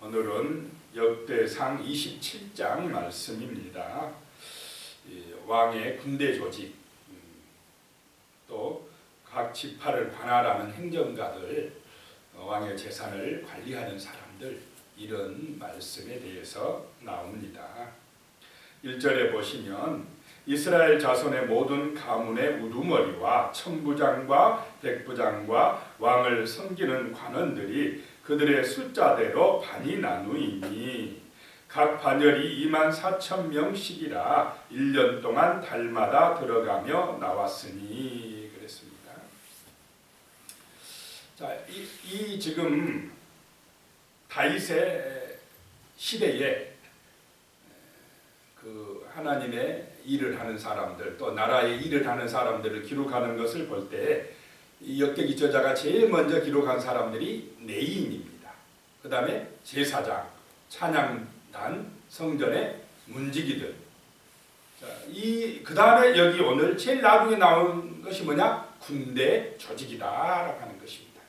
오늘은 역대상 27장 말씀입니다. 왕의 군대 조직, 또 각 지파를 관할하는 행정가들, 왕의 재산을 관리하는 사람들, 이런 말씀에 대해서 나옵니다. 1절에 보시면 이스라엘 자손의 모든 가문의 우두머리와 천부장과 백부장과 왕을 섬기는 관원들이 그들의 숫자대로 반이 나누이니 각 반열이 24,000명씩이라 1년 동안 달마다 들어가며 나왔으니 그랬습니다. 자, 이 지금 다윗의 시대에 그 하나님의 일을 하는 사람들, 또 나라의 일을 하는 사람들을 기록하는 것을 볼 때 이 역대기 저자가 제일 먼저 기록한 사람들이 레위인입니다. 그 다음에 제사장, 찬양단, 성전의 문지기들. 그 다음에 여기 오늘 제일 나중에 나온 것이 뭐냐? 군대 조직이다라고 하는 것입니다.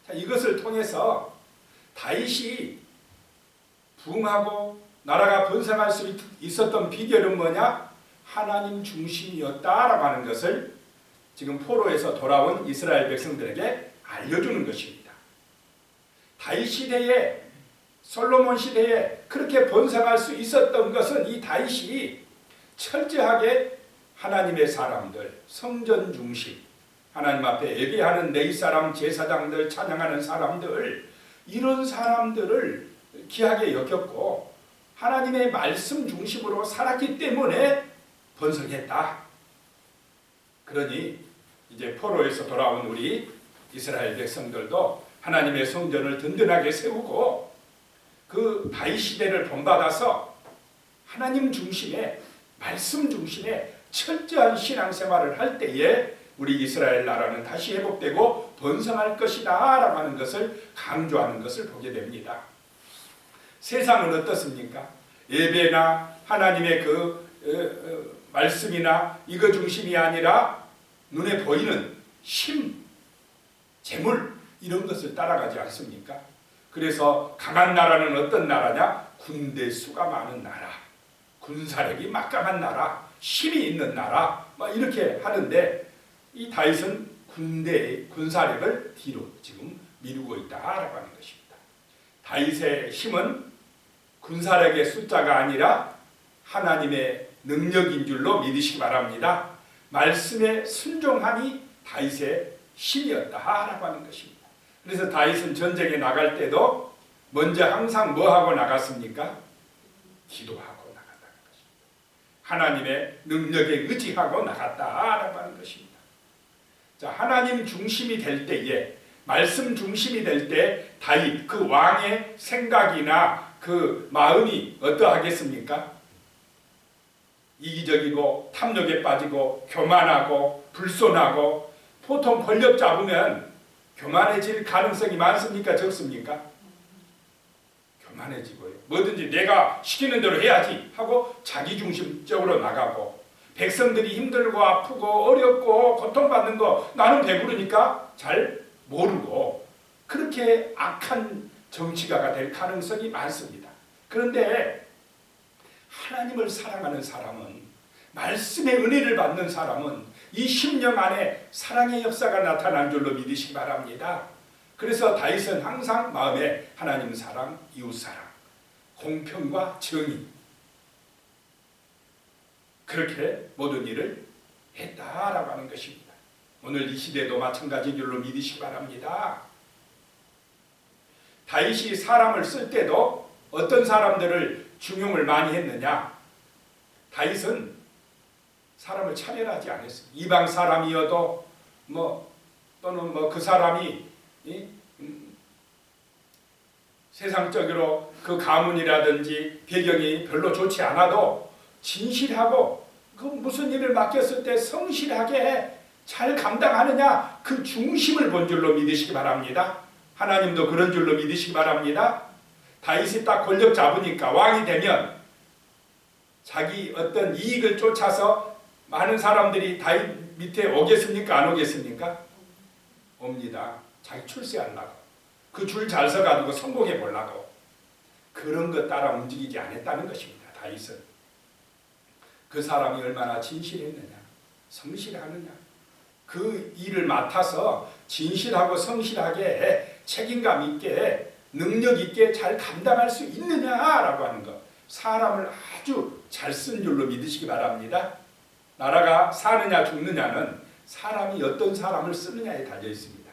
자, 이것을 통해서 다윗이 부흥하고 나라가 번성할 수 있었던 비결은 뭐냐? 하나님 중심이었다라고 하는 것을 지금 포로에서 돌아온 이스라엘 백성들에게 알려주는 것입니다. 다윗 시대에, 솔로몬 시대에 그렇게 번성할 수 있었던 것은 이 다윗이 철저하게 하나님의 사람들, 성전 중심, 하나님 앞에 예배하는 레위 사람, 제사장들, 찬양하는 사람들, 이런 사람들을 귀하게 여겼고 하나님의 말씀 중심으로 살았기 때문에 번성했다. 그러니 이제 포로에서 돌아온 우리 이스라엘 백성들도 하나님의 성전을 든든하게 세우고 그 다윗 시대를 본받아서 하나님 중심의 말씀 중심의 철저한 신앙생활을 할 때에 우리 이스라엘 나라는 다시 회복되고 번성할 것이다 라고 하는 것을 강조하는 것을 보게 됩니다. 세상은 어떻습니까? 예배나 하나님의 말씀이나 이거 중심이 아니라 눈에 보이는 힘, 재물 이런 것을 따라가지 않습니까? 그래서 강한 나라는 어떤 나라냐? 군대 수가 많은 나라, 군사력이 막강한 나라, 힘이 있는 나라 이렇게 하는데 이 다윗은 군사력을 뒤로 지금 미루고 있다라고 하는 것입니다. 다윗의 힘은 군사력의 숫자가 아니라 하나님의 능력인 줄로 믿으시기 바랍니다. 말씀에 순종함이 다윗의 힘이었다라고 하는 것입니다. 그래서 다윗은 전쟁에 나갈 때도 먼저 항상 뭐하고 나갔습니까? 기도하고 나갔다는 것입니다. 하나님의 능력에 의지하고 나갔다라고 하는 것입니다. 자, 하나님 중심이 될 때에, 말씀 중심이 될 때 다윗 그 왕의 생각이나 그 마음이 어떠하겠습니까? 이기적이고 탐욕에 빠지고 교만하고 불손하고, 보통 권력 잡으면 교만해질 가능성이 많습니까? 적습니까? 교만해지고요. 뭐든지 내가 시키는 대로 해야지 하고 자기중심적으로 나가고, 백성들이 힘들고 아프고 어렵고 고통받는 거 나는 배부르니까 잘 모르고, 그렇게 악한 정치가가 될 가능성이 많습니다. 그런데 하나님을 사랑하는 사람은, 말씀의 은혜를 받는 사람은 이 심령 안에 사랑의 역사가 나타난 줄로 믿으시기 바랍니다. 그래서 다윗은 항상 마음에 하나님 사랑, 이웃 사랑, 공평과 정의, 그렇게 모든 일을 했다라고 하는 것입니다. 오늘 이 시대도 마찬가지인 줄로 믿으시기 바랍니다. 다윗이 사람을 쓸 때도 어떤 사람들을 중용을 많이 했느냐? 다윗은 사람을 차별하지 않았어요. 이방 사람이어도 또는 그 사람이 세상적으로 그 가문이라든지 배경이 별로 좋지 않아도 진실하고 그 무슨 일을 맡겼을 때 성실하게 잘 감당하느냐, 그 중심을 본 줄로 믿으시기 바랍니다. 하나님도 그런 줄로 믿으시기 바랍니다. 다윗이 딱 권력 잡으니까, 왕이 되면 자기 어떤 이익을 쫓아서 많은 사람들이 다윗 밑에 오겠습니까? 안 오겠습니까? 옵니다. 자기 출세하려고. 그 줄 잘 서가지고 성공해 보려고. 그런 것 따라 움직이지 않았다는 것입니다. 다윗은. 그 사람이 얼마나 진실했느냐, 성실하느냐, 그 일을 맡아서 진실하고 성실하게 책임감 있게 능력 있게 잘 감당할 수 있느냐라고 하는 것. 사람을 아주 잘 쓴 줄로 믿으시기 바랍니다. 나라가 사느냐 죽느냐는 사람이 어떤 사람을 쓰느냐에 달려 있습니다.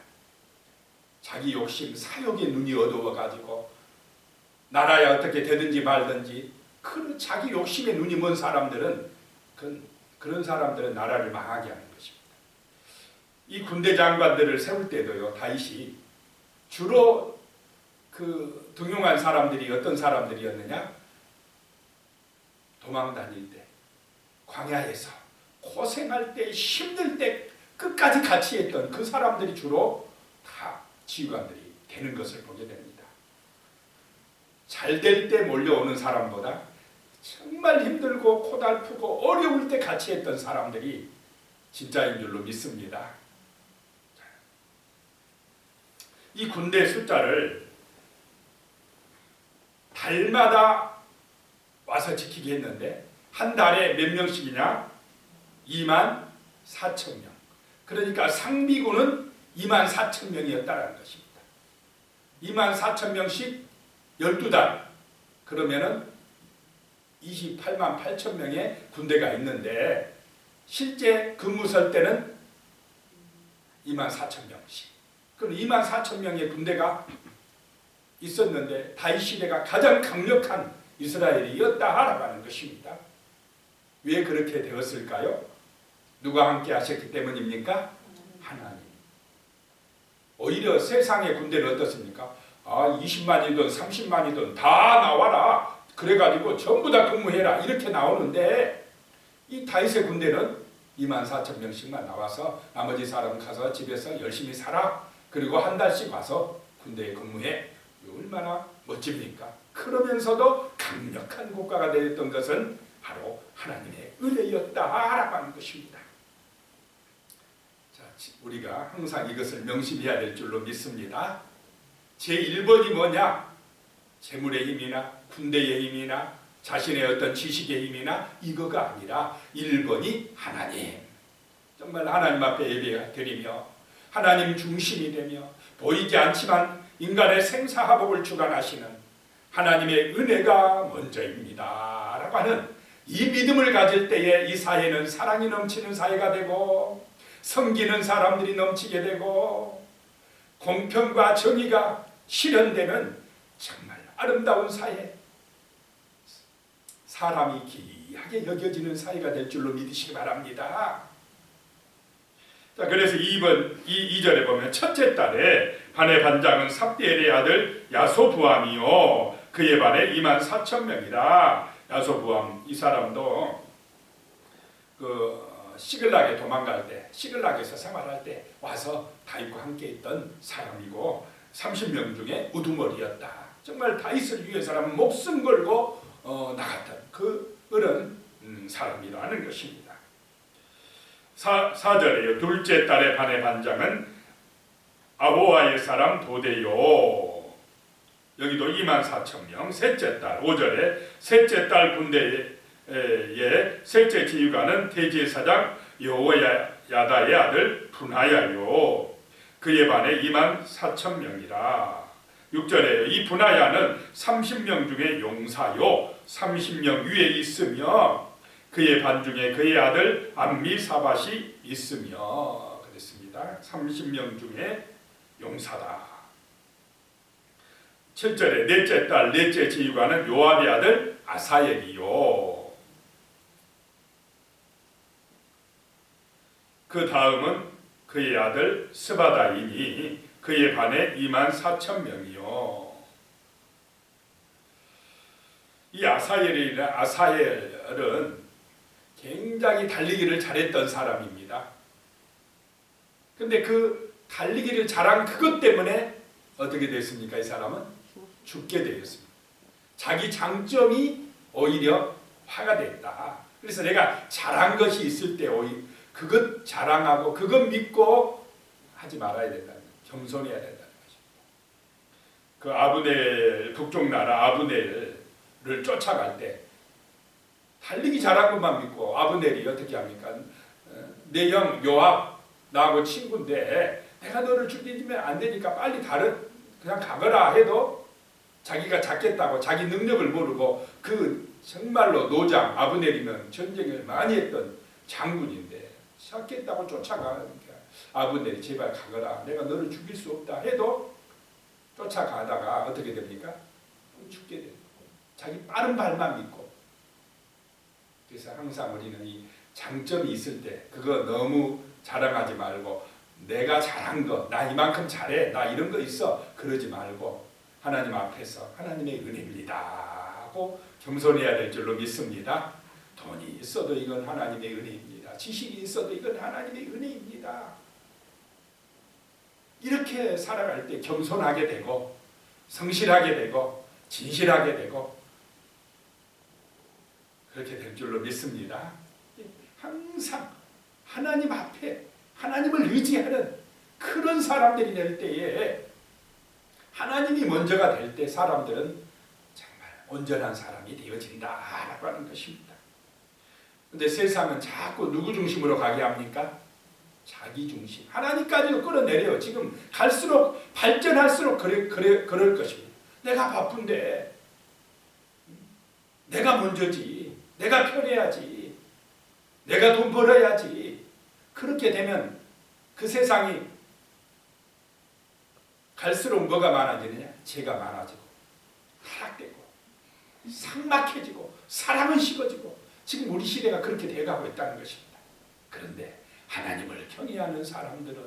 자기 욕심, 사욕의 눈이 어두워가지고 나라에 어떻게 되든지 말든지 그 자기 욕심에 눈이 먼 사람들은 그런 사람들은 나라를 망하게 하는 것입니다. 이 군대 장관들을 세울 때도요, 다윗이 주로 그 등용한 사람들이 어떤 사람들이었느냐? 도망 다닐 때, 광야에서 고생할 때, 힘들 때 끝까지 같이 했던 그 사람들이 주로 다 지휘관들이 되는 것을 보게 됩니다. 잘 될 때 몰려오는 사람보다 정말 힘들고 고달프고 어려울 때 같이 했던 사람들이 진짜인 줄로 믿습니다. 이 군대 숫자를 달마다 와서 지키게 했는데 한 달에 몇 명씩이냐? 24,000명. 그러니까 상비군은 24,000명이었다는 것입니다. 24,000명씩 12달. 그러면은 288,000명의 군대가 있는데 실제 근무 설 때는 24,000명씩. 그럼 24,000명의 군대가 있었는데 다윗 시대가 가장 강력한 이스라엘이었다라고 하는 것입니다. 왜 그렇게 되었을까요? 누가 함께 하셨기 때문입니까? 하나님. 오히려 세상의 군대는 어떻습니까? 20만이든 30만이든 다 나와라. 그래가지고 전부 다 근무해라. 이렇게 나오는데 이 다윗의 군대는 24,000명씩만 나와서 나머지 사람 가서 집에서 열심히 살아. 그리고 한 달씩 와서 군대에 근무해. 얼마나 멋집니까? 그러면서도 강력한 국가가 되었던 것은 바로 하나님의 은혜였다라고 하는 것입니다. 자, 우리가 항상 이것을 명심해야 될 줄로 믿습니다. 제1번이 뭐냐? 재물의 힘이나 군대의 힘이나 자신의 어떤 지식의 힘이나 이거가 아니라 1번이 하나님. 정말 하나님 앞에 예배 드리며 하나님 중심이 되며 보이지 않지만 인간의 생사화복을 주관하시는 하나님의 은혜가 먼저입니다 라고 하는 이 믿음을 가질 때에 이 사회는 사랑이 넘치는 사회가 되고 섬기는 사람들이 넘치게 되고 공평과 정의가 실현되는 정말 아름다운 사회, 사람이 귀하게 여겨지는 사회가 될 줄로 믿으시기 바랍니다. 자, 그래서 2절에 보면 첫째 달에 반의 반장은 삽디엘의 아들 야소부암이요 그의 반에 24,000명이라. 야소부암 이 사람도 그 시글락에 도망갈 때, 시글락에서 생활할 때 와서 다윗과 함께 있던 사람이고 30명 중에 우두머리였다. 정말 다윗을 위해서라면 목숨 걸고 나갔던 그런 사람이라는 것입니다. 4절에요. 둘째 달의 반의 반장은 아보아의 사람 도대요. 여기도 24,000명. 셋째 달 5절에 셋째 달 군대의 셋째 지휘관은 대제사장 여호야다의 아들 분하야요. 그의 반에 24,000명이라. 6절에 이 분하야는 30명 중에 용사요 30명 위에 있으며 그의 반 중에 그의 아들 암미사밧이 있으며 그랬습니다. 30명 중에 용사다. 7절에 넷째 달 넷째 지휘관은 요압의 아들 아사엘이요. 그 다음은 그의 아들 스바다이니 그의 반에 24,000명이요. 이 아사엘은 굉장히 달리기를 잘했던 사람입니다. 근데 그 달리기를 잘한 그것 때문에 어떻게 됐습니까? 이 사람은 죽게 되었습니다. 자기 장점이 오히려 화가 됐다. 그래서 내가 잘한 것이 있을 때 오히려 그것 자랑하고 그것 믿고 하지 말아야 된다는 거예요. 겸손해야 된다는 것입니다. 그 아브넬 북쪽 나라 아브넬을 쫓아갈 때 달리기 잘한 것만 믿고 아브넬이 어떻게 합니까? 내 형 요압 나하고 친구인데 내가 너를 죽이면 안 되니까 빨리 그냥 가거라 해도 자기가 잡겠다고 자기 능력을 모르고 그 정말로 노장 아브넬이면 전쟁을 많이 했던 장군인데 잡겠다고 쫓아가니까 아브넬이 제발 가거라 내가 너를 죽일 수 없다 해도 쫓아가다가 어떻게 됩니까? 죽게 됩니다. 자기 빠른 발만 믿고. 그래서 항상 우리는 이 장점이 있을 때 그거 너무 자랑하지 말고 내가 잘한 거, 나 이만큼 잘해, 나 이런 거 있어 그러지 말고 하나님 앞에서 하나님의 은혜입니다 하고 겸손해야 될 줄로 믿습니다. 돈이 있어도 이건 하나님의 은혜입니다. 지식이 있어도 이건 하나님의 은혜입니다. 이렇게 살아갈 때 겸손하게 되고 성실하게 되고 진실하게 되고 그렇게 될 줄로 믿습니다. 항상 하나님 앞에 하나님을 의지하는 그런 사람들이 될 때에 하나님이 먼저가 될 때 사람들은 정말 온전한 사람이 되어진다라고 하는 것입니다. 그런데 세상은 자꾸 누구 중심으로 가게 합니까? 자기 중심. 하나님까지도 끌어내려요. 지금 갈수록 발전할수록 그럴 것입니다. 내가 바쁜데 내가 먼저지. 내가 편해야지. 내가 돈 벌어야지. 그렇게 되면 그 세상이 갈수록 뭐가 많아지느냐? 죄가 많아지고 타락되고 삭막해지고 사람은 식어지고 지금 우리 시대가 그렇게 돼가고 있다는 것입니다. 그런데 하나님을 경외하는 사람들은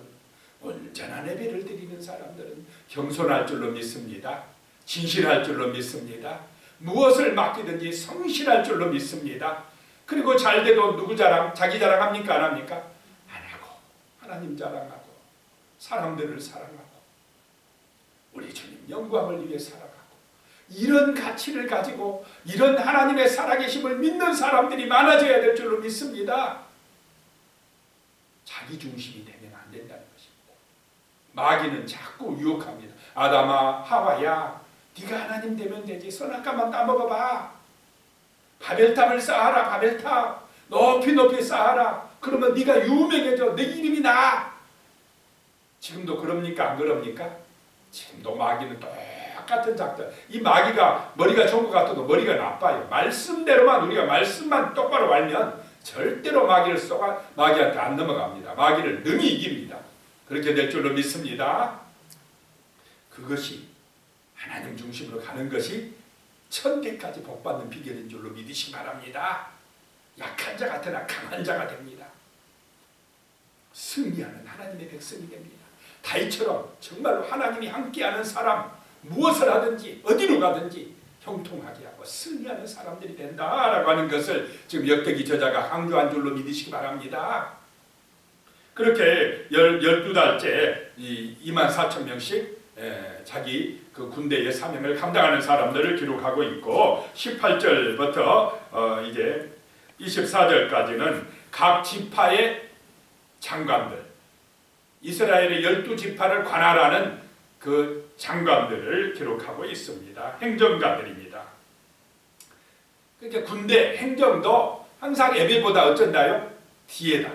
온전한 예배를 드리는 사람들은 겸손할 줄로 믿습니다. 진실할 줄로 믿습니다. 무엇을 맡기든지 성실할 줄로 믿습니다. 그리고 잘돼도 누구 자랑? 자기 자랑합니까? 안 합니까? 안 하고 하나님 자랑하고 사람들을 사랑하고 우리 주님 영광을 위해 살아가고 이런 가치를 가지고 이런 하나님의 살아계심을 믿는 사람들이 많아져야 될 줄로 믿습니다. 자기 중심이 되면 안 된다는 것입니다. 마귀는 자꾸 유혹합니다. 아담아 하와야 네가 하나님 되면 되지. 선악과만 따먹어봐. 바벨탑을 쌓아라. 바벨탑 높이 높이 쌓아라. 그러면 네가 유명해져. 내 이름이 나. 지금도 그럽니까? 안 그럽니까? 지금도 마귀는 똑같은 작전. 이 마귀가 머리가 좋은 것 같아도 머리가 나빠요. 말씀대로만 우리가 말씀만 똑바로 알면 절대로 마귀한테 안 넘어갑니다. 마귀를 능히 이깁니다. 그렇게 될 줄로 믿습니다. 그것이 하나님 중심으로 가는 것이 천대까지 복받는 비결인 줄로 믿으시기 바랍니다. 약한 자 같으나 강한 자가 됩니다. 승리하는 하나님의 백성이 됩니다. 다윗처럼 정말로 하나님이 함께하는 사람, 무엇을 하든지 어디로 가든지 형통하게 하고 승리하는 사람들이 된다라고 하는 것을 지금 역대기 저자가 강조한 줄로 믿으시기 바랍니다. 그렇게 12달째 24,000명씩 자기 그 군대의 사명을 감당하는 사람들을 기록하고 있고 18절부터 이제 24절까지는 각 지파의 장관들, 이스라엘의 12지파를 관할하는 그 장관들을 기록하고 있습니다. 행정가들입니다. 그러니까 군대 행정도 항상 예배보다 어쩐다요? 뒤에다.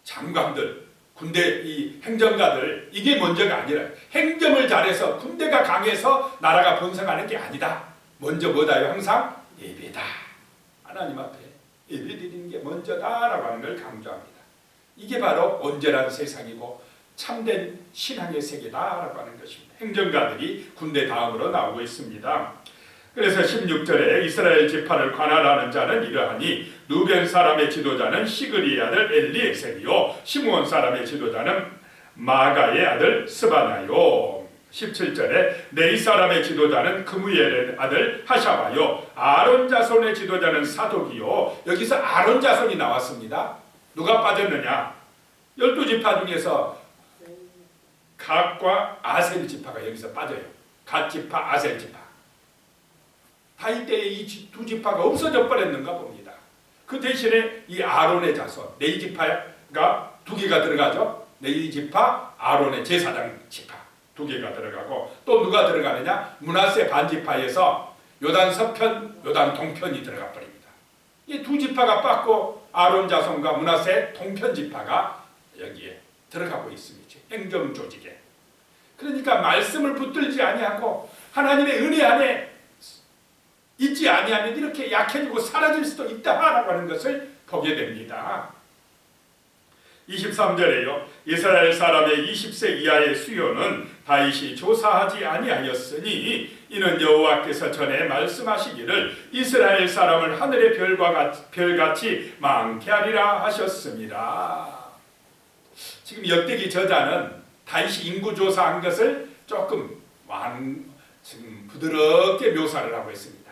장관들, 군대 이 행정가들 이게 먼저가 아니라 행정을 잘해서 군대가 강해서 나라가 번성하는 게 아니다. 먼저 뭐다요? 항상 예배다. 하나님 앞에 예배드리는 게 먼저다라고 하는 걸 강조합니다. 이게 바로 온전한 세상이고 참된 신앙의 세계다라고 하는 것입니다. 행정가들이 군대 다음으로 나오고 있습니다. 그래서 16절에 이스라엘 지파를 관할하는 자는 이러하니 루벤 사람의 지도자는 시그리의 아들 엘리에셀이요 시므온 사람의 지도자는 마가의 아들 스바나요. 17절에 네이 사람의 지도자는 그무엘의 아들 하샤바요 아론 자손의 지도자는 사독이요. 여기서 아론 자손이 나왔습니다. 누가 빠졌느냐? 12지파 중에서 갓과 아셀 지파가 여기서 빠져요. 갓 지파, 아셀 지파. 다윗 때에 이 두 지파가 없어져 버렸는가 봅니다. 그 대신에 이 아론의 자손, 네이 지파가 두 개가 들어가죠. 네이 지파, 아론의 제사장 지파. 두 개가 들어가고 또 누가 들어가느냐? 므낫세 반지파에서 요단 서편, 요단 동편이 들어가 버립니다. 이 두 지파가 빠고 아론 자손과 므낫세 동편 지파가 여기에 들어가고 있습니다. 행정 조직에. 그러니까 말씀을 붙들지 아니하고 하나님의 은혜 안에 있지 아니하면 이렇게 약해지고 사라질 수도 있다라고 하는 것을 보게 됩니다. 23절에요. 이스라엘 사람의 20세 이하의 수요는 다윗이 조사하지 아니하였으니 이는 여호와께서 전에 말씀하시기를 이스라엘 사람을 하늘의 별같이 많게 하리라 하셨습니다. 지금 역대기 저자는 다윗이 인구 조사한 것을 조금 지금 부드럽게 묘사를 하고 있습니다.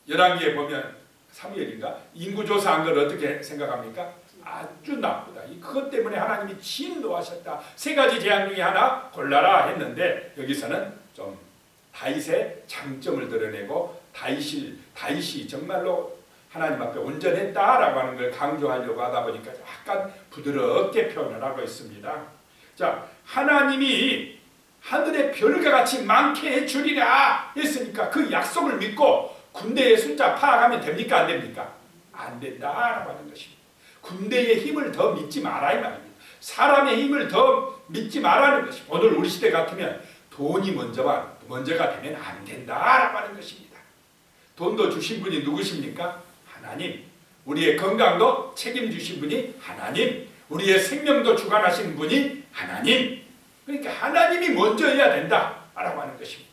열왕기에 보면 사무엘인가 인구 조사한 걸 어떻게 생각합니까? 아주 나쁘다. 그것 때문에 하나님이 진노하셨다. 세 가지 재앙 중에 하나 골라라 했는데 여기서는 좀 다윗의 장점을 드러내고 다윗이 정말로 하나님 앞에 온전했다라고 하는 걸 강조하려고 하다 보니까 약간 부드럽게 표현을 하고 있습니다. 자, 하나님이 하늘의 별과 같이 많게 해주리라 했으니까 그 약속을 믿고 군대의 숫자 파악하면 됩니까? 안 됩니까? 안 된다라고 하는 것입니다. 군대의 힘을 더 믿지 마라 이 말입니다. 사람의 힘을 더 믿지 말라는 것입니다. 오늘 우리 시대 같으면 돈이 먼저가 되면 안 된다라고 하는 것입니다. 돈도 주신 분이 누구십니까? 하나님. 우리의 건강도 책임주신 분이 하나님. 우리의 생명도 주관하신 분이 하나님. 그러니까 하나님이 먼저여야 된다라고 하는 것입니다.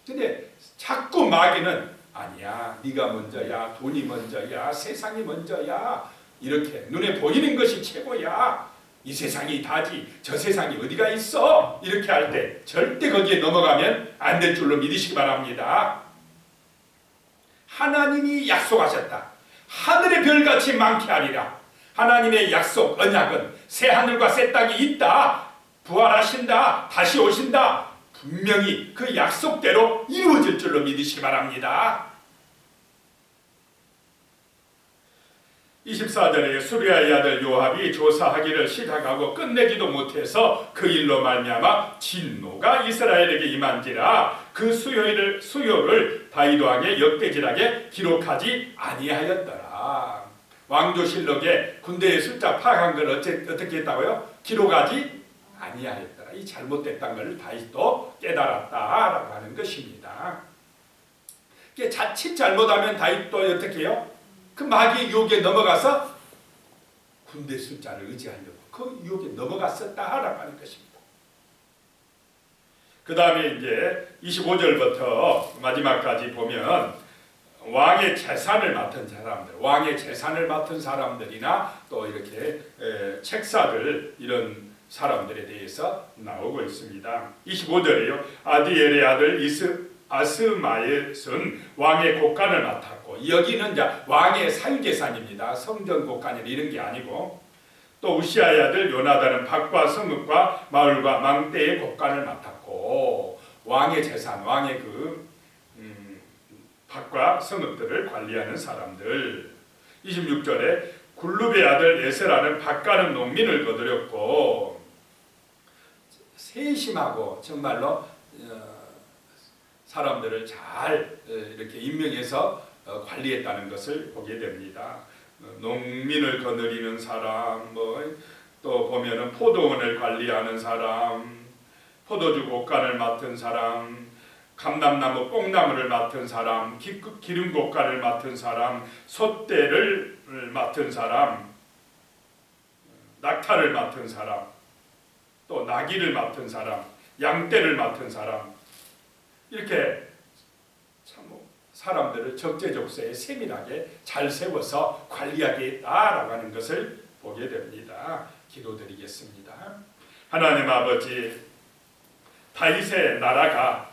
근데 자꾸 마귀는 아니야, 네가 먼저야, 돈이 먼저야, 세상이 먼저야, 이렇게 눈에 보이는 것이 최고야, 이 세상이 다지 저 세상이 어디가 있어, 이렇게 할 때 절대 거기에 넘어가면 안 될 줄로 믿으시기 바랍니다. 하나님이 약속하셨다. 하늘의 별같이 많게 하리라. 하나님의 약속, 언약은 새 하늘과 새 땅이 있다, 부활하신다, 다시 오신다, 분명히 그 약속대로 이루어질 줄로 믿으시기 바랍니다. 24절에 수리아의 아들 요압이 조사하기를 시작하고 끝내지도 못해서 그 일로 말미암아 진노가 이스라엘에게 임한지라 그 수요를 다윗 왕의 역대기락에 기록하지 아니하였더라. 왕조실록에 군대의 숫자 파악한 걸 어떻게 했다고요? 기록하지 아니하였더라. 이 잘못됐다는 걸 다윗도 깨달았다라고 하는 것입니다. 자칫 잘못하면 다윗도 어떻게 해요? 그 마귀의 유혹에 넘어가서 군대 숫자를 의지하려고 그 유혹에 넘어갔었다라고 하는 것입니다. 그 다음에 이제 25절부터 마지막까지 보면 왕의 재산을 맡은 사람들, 왕의 재산을 맡은 사람들이나 또 이렇게 책사들, 이런 사람들에 대해서 나오고 있습니다. 25절에요. 아디엘의 아들 아스마옅은 왕의 곡간을 맡았고, 여기는 이제 왕의 사유재산입니다. 성전 곡간이나 이런 게 아니고, 또 우시아의 아들 요나단은 밭과 성읍과 마을과 망대의 곡간을 맡았고, 왕의 재산, 왕의 밭과 성읍들을 관리하는 사람들. 26절에 굴룹의 아들 에스라는 밭가는 농민을 거느렸고, 세심하고 정말로 사람들을 잘 이렇게 임명해서 관리했다는 것을 보게 됩니다. 농민을 거느리는 사람, 또 보면은 포도원을 관리하는 사람, 포도주 곡간을 맡은 사람, 감람나무 뽕나무를 맡은 사람, 기름 곡간을 맡은 사람, 솥대를 맡은 사람, 낙타를 맡은 사람, 또 나귀를 맡은 사람, 양떼를 맡은 사람, 이렇게 참 사람들을 적재적소에 세밀하게 잘 세워서 관리하게 했다라고 하는 것을 보게 됩니다. 기도드리겠습니다. 하나님 아버지, 다윗의 나라가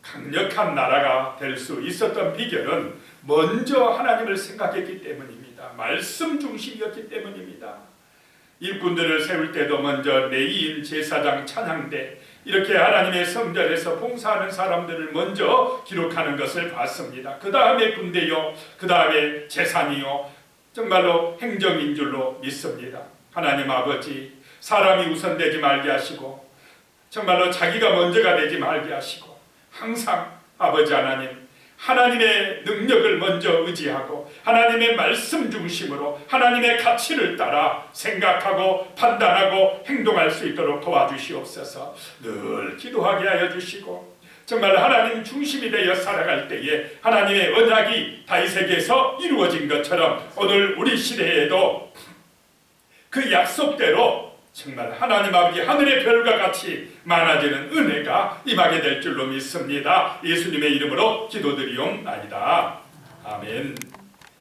강력한 나라가 될 수 있었던 비결은 먼저 하나님을 생각했기 때문입니다. 말씀 중심이었기 때문입니다. 일꾼들을 세울 때도 먼저 레위인, 제사장, 찬양대, 이렇게 하나님의 성전에서 봉사하는 사람들을 먼저 기록하는 것을 봤습니다. 그 다음에 군대요, 그 다음에 재산이요, 정말로 행정인 줄로 믿습니다. 하나님 아버지, 사람이 우선되지 말게 하시고 정말로 자기가 먼저가 되지 말게 하시고 항상 아버지 하나님의 능력을 먼저 의지하고 하나님의 말씀 중심으로 하나님의 가치를 따라 생각하고 판단하고 행동할 수 있도록 도와주시옵소서. 늘 기도하게 하여 주시고 정말 하나님 중심이 되어 살아갈 때에 하나님의 언약이 다윗에게서 이루어진 것처럼 오늘 우리 시대에도 그 약속대로 정말 하나님 아버지 하늘의 별과 같이 많아지는 은혜가 임하게 될 줄로 믿습니다. 예수님의 이름으로 기도드리옵나이다. 아멘.